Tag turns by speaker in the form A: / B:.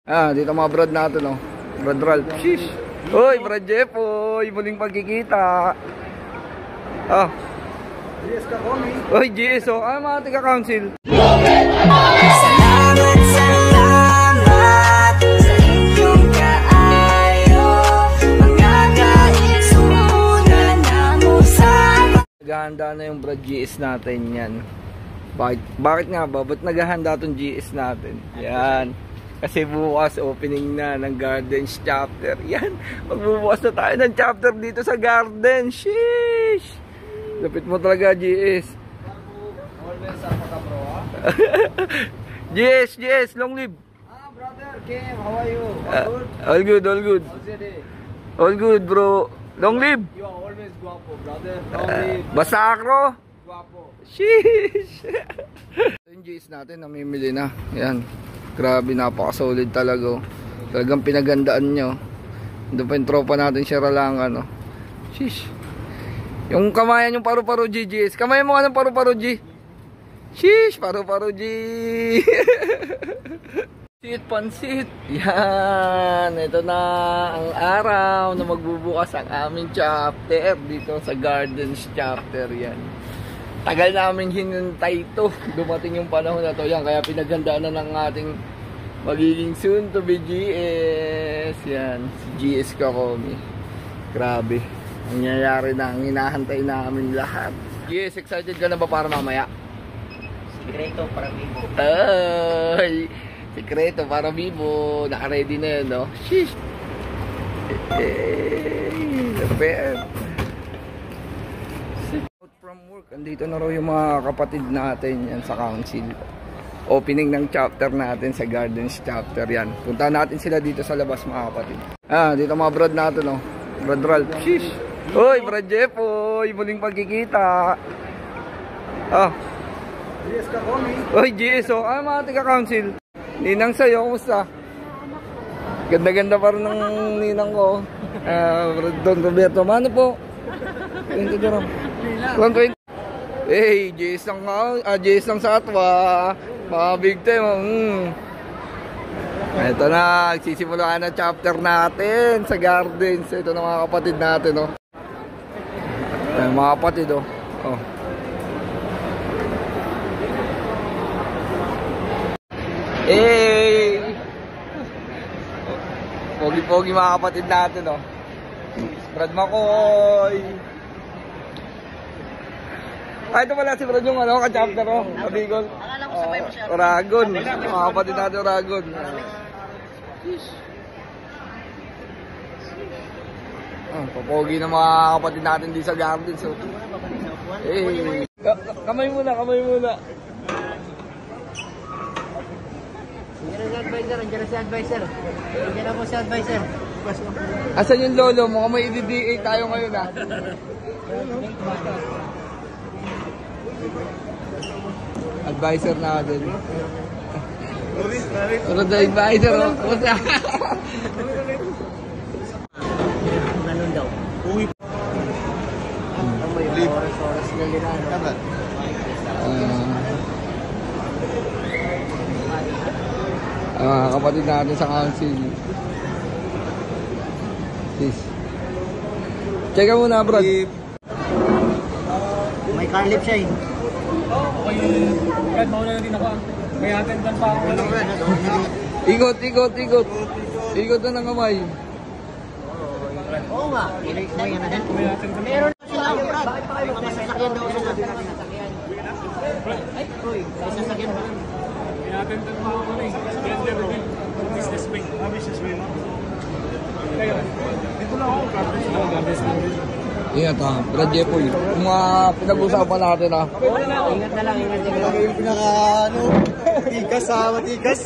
A: Dito mga brad natin, oh. Brad Ralph. Sheesh. Hoy, Brad Jepoy. Muling pagkikita.
B: GS ka, Komi.
A: Hoy, GS, oh. Mga taga-council.
C: Salamat sa inyong kaayo. Mga kaisunan na mo sa...
A: Naghahanda na yung Brad GS natin yan. Bakit nga ba? Ba't naghahanda itong GS natin? Yan. Kasi bukas opening na ng Gardens chapter. Yan. Magbubukas na tayo ng chapter dito sa Gardens. Sheesh. Lapit mo talaga, GS.
B: Always sama ka, bro, ha?
A: GS, long live.
B: Brother, Kim, how are you?
A: All good, all good.
B: How's your day?
A: All good, bro. Long live.
B: You are always guapo, brother. Long live.
A: Basta ako.
B: Guapo.
A: Sheesh. Yung GS natin, namimili na. Yan. Grabe, napaka-solid talaga. Talagang pinagandaan nyo. Doon pa yung tropa natin, Sheralangan, no? Sheesh. Yung kamayan yung paru-paro G, GS. Kamayan mo nga ng paru-paro G. Sheesh, paru-paro G. Pansit. Yan. Ito na ang araw na magbubukas ang aming chapter dito sa Gardens chapter. Yan. Tagal namin hinintay ito. Dumating yung panahon na to. Yan, kaya pinaghandaan na ng ating magiging soon to be GS. Yan, si GS Kakomi. Grabe. Nangyayari na ang hinahantay namin lahat. GS, excited ka na ba para mamaya?
B: Sikreto para Vivo.
A: Ay, sikreto para Vivo. Naka-ready na yun, no? Sheesh. Lapit. From work, andito na raw yung mga kapatid natin yan sa council. Opening ng chapter natin sa Gardens chapter yan. Puntahan natin sila dito sa labas, mga kapatid. Dito mga brad natin, oh. Brad Ralph. Sheesh. Hoy, Brad Jepoy. Muling pagkikita.
B: GS ka, Komi.
A: Hoy, GS, oh. Mga taga-council. Ninang sa'yo, kumusta? Ganda-ganda pa rin ng ninang ko. Don Roberto, mano po? 20 dirham. 120. Hey, JS lang sa atwa. Mga big time. Ito na, nagsisimulaan na chapter natin sa Gardens. Ito na mga kapatid natin, oh. Mga kapatid, oh. Hey! Pogi-pogi mga kapatid natin, oh. Brad Makoy! Ito pala si Brad yung ka-chapter, oh. Kabigol.
B: Akala ko sabay mo siya.
A: Oragon. Mga kapatid natin, Oragon. Papogi na mga kapatid natin di sa Gardens, oh. Hey! Kamay muna.
B: Andiyan si advisor. Andiyan ako si advisor.
A: Asan yung lolo mo? Kung may i-DA tayo ngayon, ha? Advisor natin. Pero the advisor, oh.
B: Ganun daw. Uwi. Oras na ginano.
A: Kapatid natin sa council. Please. Check muna, bro.
B: May car lift siya, eh.
D: Okay, Brad, mauna na din ako. May attendance pa ako.
A: Ikot. Ikot na ng kamay.
B: Oo nga. Meron na sila, Brad. Bakit pa kayo masasakyan daw sila? Ay, may sasakyan ba?
D: May attendance pa ako rin. Gender reveal. Business way. Business way. Kayo, dito lang ako. Gardens.
A: Ingat, ha. Brad Jepoy. Kung pinag-usapan natin, ha.
B: Ingat na lang.
E: Yung pinaka, tigas ha, matigas.